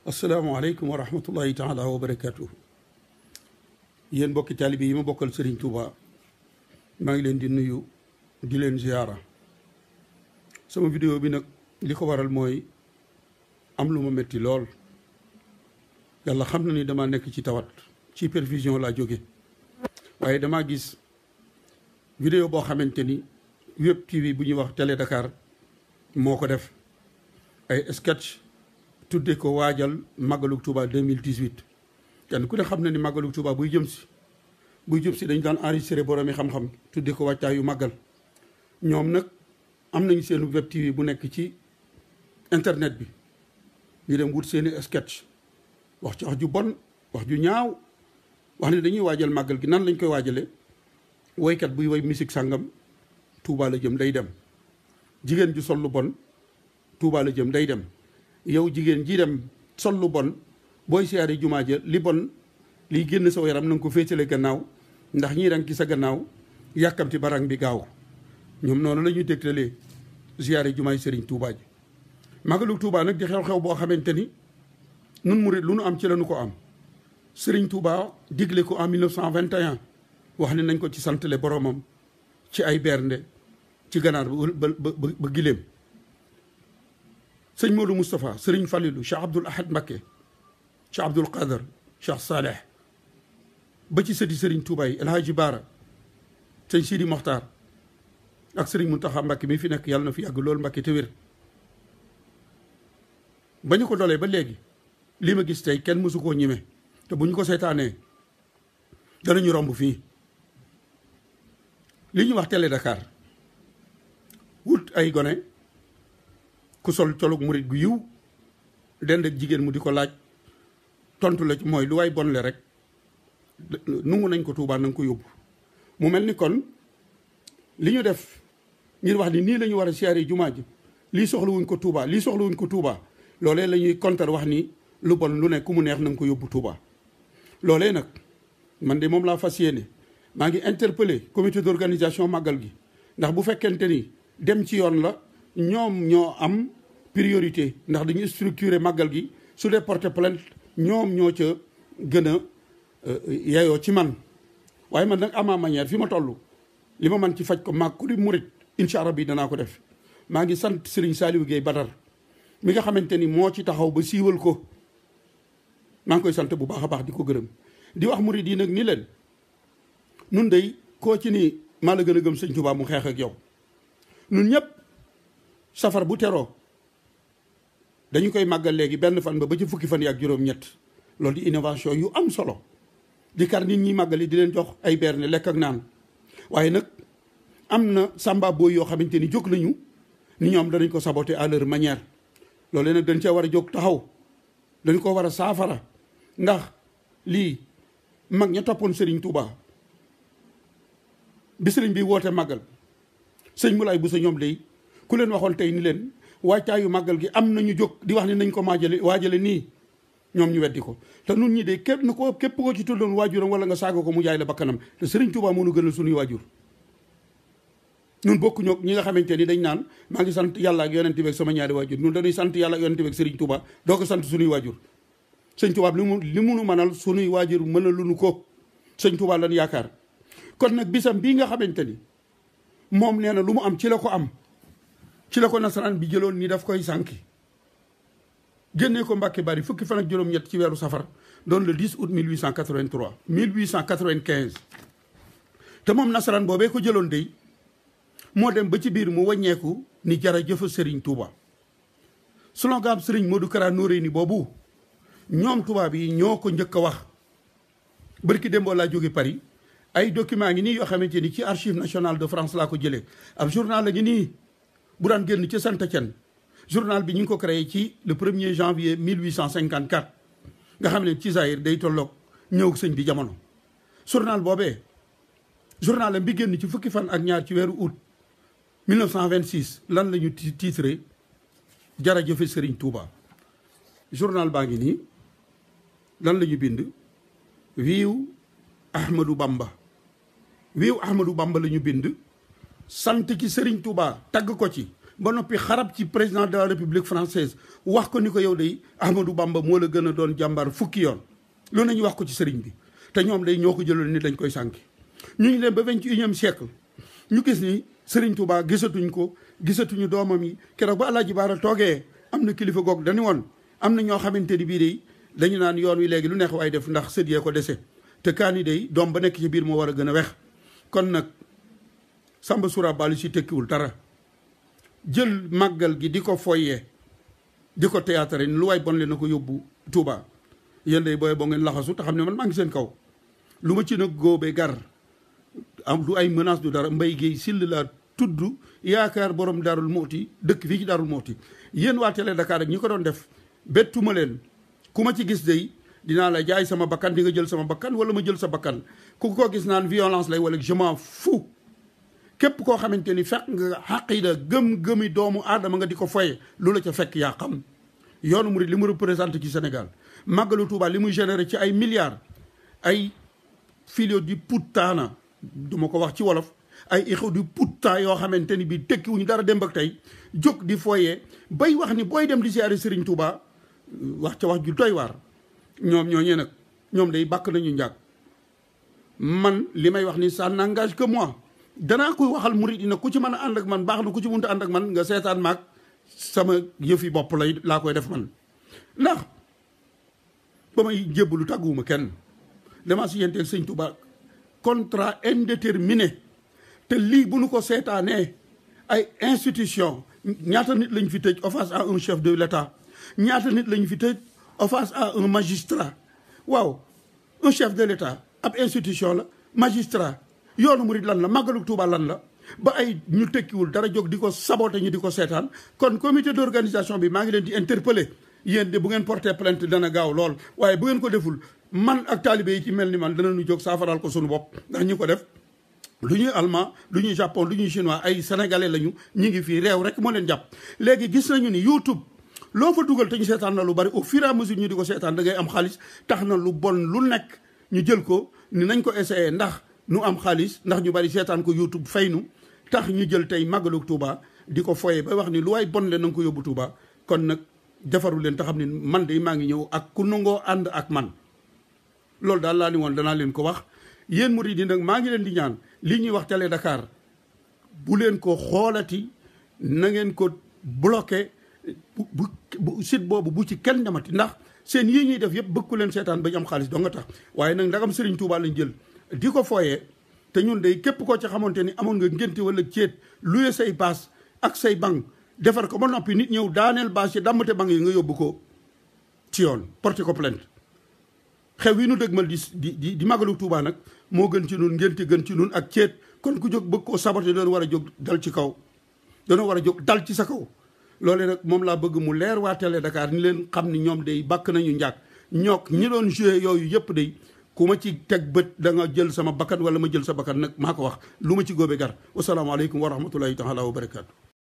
asalaamaaleykum wa rahmatullahi taala wa barakaatu. yéen mbokki taalibe yi ma bokkal Serigne Touba maa ngi leen di nuyu di leen ziyaara. sama vidéo bi nag li ko waral mooy am lu ma metti lool. yàlla xam na ni dama nekk ci tawat ci perfusion laa jóge waaye damaa gis vidéo boo xamante ni Web TV bu ñuy wax Télé Dakar moo ko def ay sketch tudde ko waajal màggalu Touba 2018 kenn ku ne xam na ni màggalu Touba buy jëm si dañu daan enregistré boroomi xam-xam tudde ko wàccaayu màggal. ñoom nag am nañu seen Web TV bu nekk ci internet bi ñu dem wut seeni sketch wax ci wax ju bon wax ju ñaaw wax ne dañuy waajal màggal gi nan lañ koy waajale woykat buy woy musique sàngam Touba la jëm day dem, jigéen ju sol lu bon Touba la jëm day dem, yow jigéen ji dem sol lu bon booy siyaare jumaa ja li bon liy génn sa yaram na nga ko féetale gannaaw ndax ñii dang ci sa gannaaw yàkkamti barang bi gaaw. ñoom noonu la ñuy dégtalee siyaare jumaay Serigne Touba ji. màggalu Touba nag di xew-xew boo xamante ni nun murit lu nu am ci la nu ko am. Serigne Touba digle ko en 1921 wax ne nañ ko ci santale boromam ci ay bernde ci ganaar ba giléem. sëñ Modou Moustapha Serigne Falilou Cheikh Abdoul Ahad Mbacké Cheikh Abdoul Qadir Cheikh Saleh ba ci sëti Serigne Touba yi El Hadji Bara sëñ Sidi Mokhtar ak Serigne Mountakha Mbacké mi fi nekk yàlla na fi yàgg loolu Mbacké te wér. ba ñu ko dolee ba léegi li ma gis tey kenn mësu koo ñime te bu ñu ko seetaanee danañu romb fii. li ñuy wax Télé Dakar wut ay gone ku sol colug murit gu yiw dend ak jigéen mu di ko laaj tontu la mooy lu waay bon le rek nungu nañ ko Touba na nga ko yóbbu. mu mel ni kon li ñu def ngir wax ni nii la ñu war a siyaare jumaa ji lii soxlawuñ ko Touba lii soxlawuñ ko Touba loolee la ñuy kontar wax ni lu bon lu ne ku mu neex na nga ko yóbbu Touba. loolee nag man de moom laa fas yéene maa ngi interpellé comité d'organisation màggal gi ndax bu fekkente ni dem ci yoon la ñoom ñoo am priorité ndax dañuy structuré màggal gi su dee porté plainte ñoom ñoo ca gën a yeyoo ci man. waaye man nag ama manière fi ma toll li ma man ci faj ko maag ku di murit incha allah bi danaa ko def. maa ngi sant Serigne Saliou Gueye Badar mi nga xamante ni moo ci taxaw ba siiwal ko maa ngi koy sant bu baax a baax di ko gërëm di wax murit yi nag ni leen nun day koo ci ni maa la gën a gëm sëñ Touba mu xeex ak yow. nun ñëpp safar bu teroo dañu koy màggal léegi benn fan ba ci fukki fan yi ak juróom-ñett loolu di innovation yu am solo di kar nit ñi màggali di leen jox ay berne lekk ak naan. waaye nag am na samba booy yoo xamante ni jóg nañu ni ñoom danañ ko saboter à leur manière. loolu nag dañ cee war a jóg taxaw dañ ko war a saafara ndax lii mag ña toppoon Serigne Touba bi Serigne bi woote màggal sëñ Moulay bu sa ñoom day ku leen waxoon tey ni leen waajtaayu màggal gi am nañu jóg di wax ni nañ ko waajale nii ñoom ñu weddi ko. te nun ñi de képp koo ci tuddoon waajuram wala nga saaga ko mu jaay la bakkanam te Serigne Touba moo nu gënal suñuy waajur. ñun bokkuñoo ñi nga xamante ni dañ naan maa ngi sant yàlla ak yonent bi ak sama ñaari waajur ñun dañuy sant yàlla ak yonent bi ak Serigne Touba doo ko sant suñuy waajur. sëñ Touba li mu nu mënal suñuy waajur mënaluñu ko sëñ Touba lan yaakaar. kon nag bisam bii nga xamante ni moom nee na lu mu am ci la ko am ci la ko nasaraan bi jëloon ni daf koy sànki génnee ko Mbàkke Bari fukki fan ak juróom-ñett ci weeru safar doon le 10 août 1883 1895 te moom nasaraan boobee ko jëloon dey moo dem ba ci biir mu wàññeeku ni jërëjëf Serigne Touba. slogan Serigne Modou Kara Noreyni boobu ñoom tubaab yi ñoo ko njëkk a wax. barki démboo laa jóge Paris ay document ngi nii yoo xamante ni ci archive nationale de France laa ko jëlee ab journal la ngi nii bu daan génn ci Saint-Étienne journal bi ñu ngi ko créé ci le 1er janvier 1854 nga xam ne ci Zaïre day tolloog ñëw sëñ bi jamono. journal boobee journal am bi génn ci fukki fan ak ñaar ci weeru août 1926 lan la ñu titré jërëjëf Serigne Touba. journal baa ngi nii lan la ñu bind wiiw Ahmadou Bamba wiiw Ahmadou Bamba la ñu bind sant ci Serigne Touba tagg ko ci ba noppi xarab ci président de la république française wax ko ni ko yow day Ahmadou Bamba moo la gën a doon jàmbaar fukki yoon loolu nañu wax ko ci sëriñ bi te ñoom day ñoo ko jëloon ni dañ koy sànki ñu ngi leen ba 21e siècle ñu gis ni sëriñ Touba gisatuñ ko gisatuñu doomam yi keroog ba Alaaji Baara toogee am na kilifa goog dañu woon am na ñoo xamante ni bii day dañu naan yoon wi léegi lu neex waay def ndax sët yee ko dese te kaani day doom ba nekk ci biir moo war a gën a wex kon nag Samba Soura Bally si tekkiwul dara jël màggal gi di ko foyee di ko théâtre ni lu waay bon le na ko yóbbu Touba yéen day booy boo ngeen laxasu te xam ne man maa ngi seen kaw lu ma ci nag góobe gar am du ay menace du dara Mbaye Guèye Syll laa tudd yaakaar borom Darou Mouhty dëkk fii ci Darou Mouhty yéen waa Télé Dakar rek ñi ko doon def bettuma leen ku ma ci gis day dinaa la jaay sama bakkan di nga jël sama bakkan wala ma jël sa bakkan ku ko gis naan violence lay wala je m'en fous képp koo xamante ni fekk nga xaqida gëm-gëmi doomu aadama nga di ko foye lu la ca fekk yaa xam yoonu murid li mu représenté ci Sénégal màggalu Touba li muy généré ci ay milliards ay filio di puttana du ma ko wax ci wolof ay ixu di putta yoo xamante ni bii tekkiwuñu dara démb ak tey jóg di foyee bay wax ni booy dem di siyaare Serigne Touba wax ca wax ju doy waar ñoom ñooñee nag ñoom day bàkk nañu njàg man li may wax ni ça n'engage que moi danaa koy waxal murid yi nag ku ci mën a ànd ak man baax na ku ci mënta ànd ak man nga seetaan maag sama yëfi bopp laa koy def man ndax ba may jébbalu tàgguwuma kenn damaa si yenteeg Sëñ Touba contrat indéterminé te lii bu nu ko seetaanee ay institution ñaata nit lañ fi tëj offense à un chef de l'État ñaata nit lañ fi tëj offense à un magistrat waaw un chef de l'État ab institution la magistrat yoonu murid lan la màggalu Touba lan la ba ay ñu tekkiwul dara jóg di ko saboté ñu di ko seetaan kon comité d'organisation bi maa ngi leen di interpeller yéen de bu ngeen porté plainte dana gaaw lool waaye bu ngeen ko deful man ak taalibe yi ci mel ni man danañu jóg saafaral ko suñu bopp ndax ñu ko def lu ñuy allemand lu ñuy japon lu ñuy chinois ay sénégalais lañu ñu ngi fii réew rek moo leen jàpp léegi gis nañu ni YouTube loo fa dugal te ñu seetaan na lu bari au fur et à mesure ñu di ko seetaan da ngay am xaalis tax na lu bon lu nekk ñu jël ko ni nañ ko essayé ndax nu am xaalis ndax ñu bari seetaan ko YouTube fay nu tax ñu jël tey màggalu Touba di ko foyee ba wax ni lu waay bon leen na nga ko yóbbu Touba kon nag defaru leen te xam ni man de maa ngi ñëw ak ku nangoo ànd ak man loolu daal laa ni woon danaa leen ko wax yéen murid yi nag maa ngi leen di ñaan li ñuy wax Télé Dakar bu leen ko xoolati na ngeen ko bloqué bu site boobu bu ci kenn demati ndax seen yii ñuy def yëpp bëgg ku leen seetaan ba ñu am xaalis doo nga tax waaye nag ndagam Serigne Touba lañ jël di ko fooyee te ñun day képp koo ci xamante ni amoon nga ngénte wala céet luye say baas ak say bank defar ko ba noppi nit ñëw daaneel baas yi dammate bank yi nga yóbbu ko ci yoon porté ko plainte xew yi nu dëgmal di màggalu Touba nag moo gën ci nun ngénte gën ci nun ak céet kon ku jóg bëgg koo saboté doon war a jóg dal ci kaw doona war a jóg dal ci sa kaw loolu nag moom laa bëgg mu leer waa Télé Dakar ni leen xam ni ñoom day bàkk nañu njàkk ñook ñi doon joué yooyu yëpp day ku ma ci teg bët da nga jël sama bakkan wala ma jël sa bakkan nag maa ko wax lu ma ci góobe gar wasalaamaaleykum wa rahmatullahi taala wa barakaatu